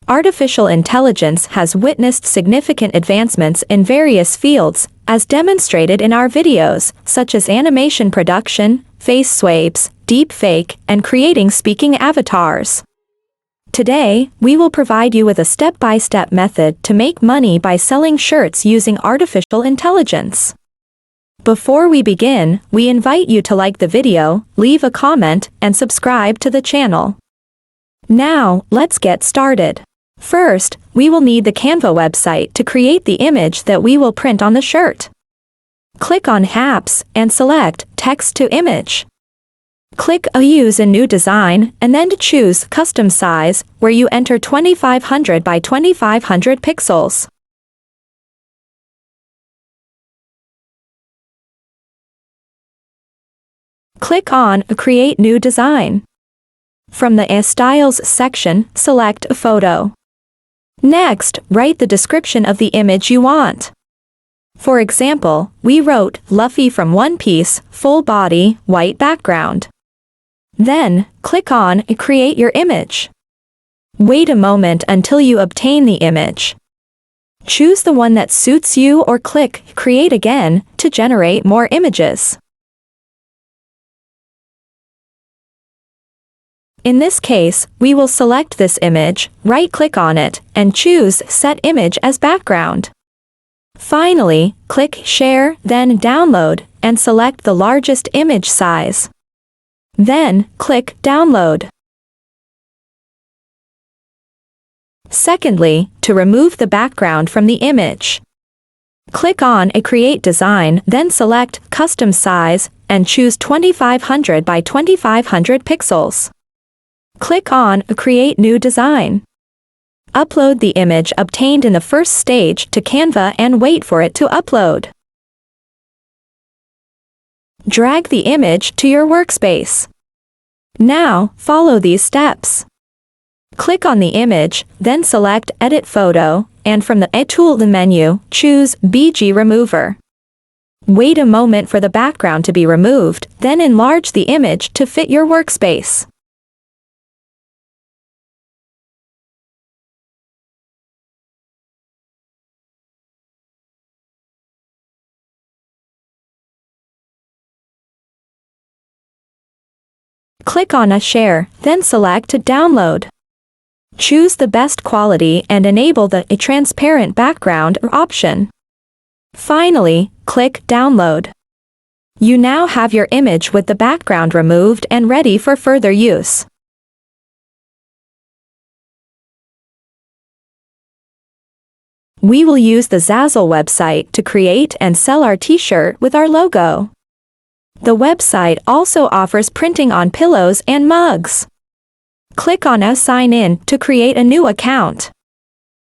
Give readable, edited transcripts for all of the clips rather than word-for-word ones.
Artificial intelligence has witnessed significant advancements in various fields, as demonstrated in our videos, such as animation production, face swipes, deepfake, and creating speaking avatars. Today, we will provide you with a step-by-step method to make money by selling shirts using artificial intelligence. Before we begin, we invite you to like the video, leave a comment, and subscribe to the channel. Now, let's get started. First, we will need the Canva website to create the image that we will print on the shirt. Click on Apps and select Text to Image. Click Use a New Design and then choose Custom Size, where you enter 2500 by 2500 pixels. Click on Create New Design. From the Styles section, select a photo. Next, write the description of the image you want. For example, we wrote Luffy from One Piece, full body, white background. Then, click on Create Your Image. Wait a moment until you obtain the image. Choose the one that suits you or click Create Again to generate more images. In this case, we will select this image, right-click on it, and choose Set Image as Background. Finally, click Share, then Download, and select the largest image size. Then, click Download. Secondly, to remove the background from the image, click on Create Design, then select Custom Size, and choose 2500 by 2500 pixels. Click on Create New Design. Upload the image obtained in the first stage to Canva and wait for it to upload. Drag the image to your workspace. Now, follow these steps. Click on the image, then select Edit Photo, and from the Tool menu, choose BG Remover. Wait a moment for the background to be removed, then enlarge the image to fit your workspace. Click on Share, then select Download. Choose the best quality and enable the transparent background option. Finally, click Download. You now have your image with the background removed and ready for further use. We will use the Zazzle website to create and sell our t-shirt with our logo. The website also offers printing on pillows and mugs. Click on Sign In to create a new account.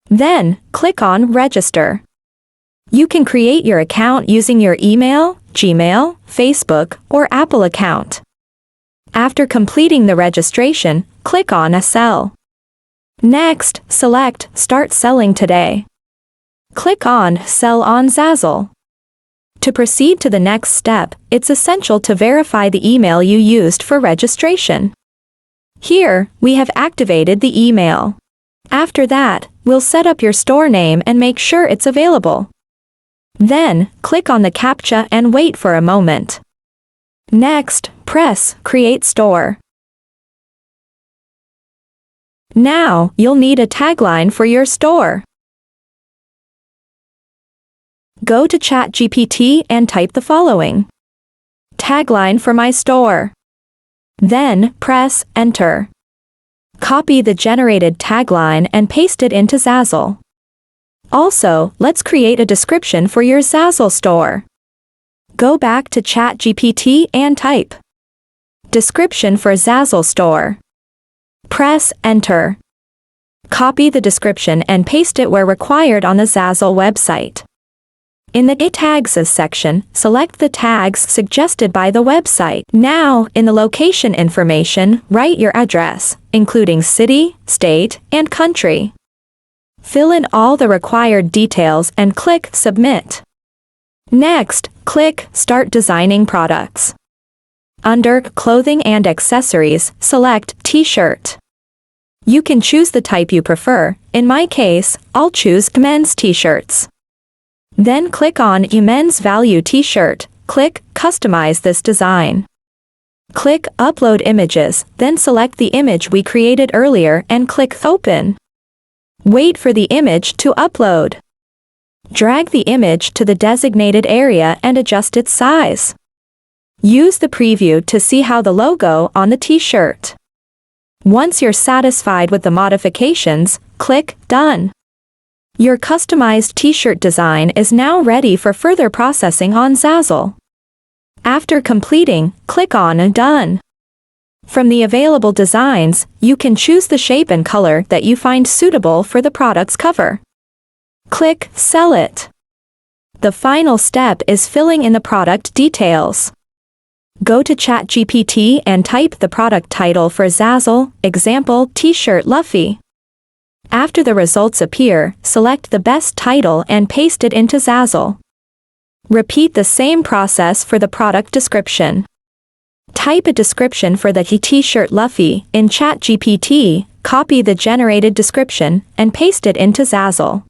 Then, click on Register. You can create your account using your email, Gmail, Facebook, or Apple account. After completing the registration, click on Sell. Next, select Start Selling Today. Click on Sell on Zazzle. To proceed to the next step, it's essential to verify the email you used for registration. Here, we have activated the email. After that, we'll set up your store name and make sure it's available. Then, click on the CAPTCHA and wait for a moment. Next, press Create Store. Now, you'll need a tagline for your store. Go to ChatGPT and type the following. Tagline for my store. Then, press Enter. Copy the generated tagline and paste it into Zazzle. Also, let's create a description for your Zazzle store. Go back to ChatGPT and type Description for Zazzle store. Press Enter. Copy the description and paste it where required on the Zazzle website. In the Tags section, select the tags suggested by the website. Now, in the location information, write your address, including city, state, and country. Fill in all the required details and click Submit. Next, click Start Designing Products. Under Clothing and Accessories, select T-shirt. You can choose the type you prefer. In my case, I'll choose men's t-shirts. Then click on men's value t-shirt. Click Customize this design. Click Upload images, then select the image we created earlier and click Open. Wait for the image to upload. Drag the image to the designated area and adjust its size. Use the preview to see how the logo on the t-shirt. Once you're satisfied with the modifications, click Done. Your customized t-shirt design is now ready for further processing on Zazzle. After completing, click on Done. From the available designs, you can choose the shape and color that you find suitable for the product's cover. Click Sell it. The final step is filling in the product details. Go to ChatGPT and type the product title for Zazzle, example, T-shirt Luffy. After the results appear, select the best title and paste it into Zazzle. Repeat the same process for the product description. Type a description for the T-shirt Luffy in ChatGPT, copy the generated description, and paste it into Zazzle.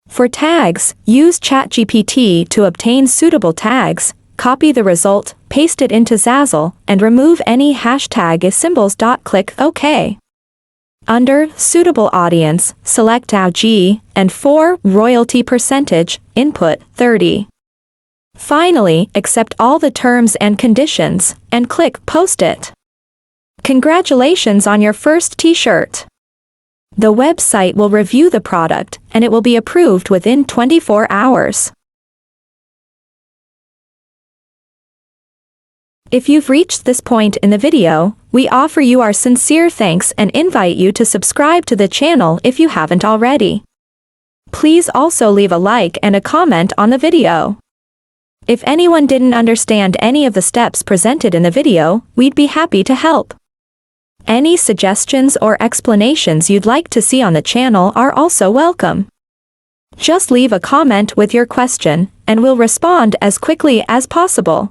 For tags, use ChatGPT to obtain suitable tags, copy the result, paste it into Zazzle, and remove any hashtag symbols. Click OK. Under Suitable Audience, select AG, and for Royalty Percentage, input 30. Finally, accept all the terms and conditions, and click Post it. Congratulations on your first t-shirt. The website will review the product, and it will be approved within 24 hours. If you've reached this point in the video, we offer you our sincere thanks and invite you to subscribe to the channel if you haven't already. Please also leave a like and a comment on the video. If anyone didn't understand any of the steps presented in the video, we'd be happy to help. Any suggestions or explanations you'd like to see on the channel are also welcome. Just leave a comment with your question, and we'll respond as quickly as possible.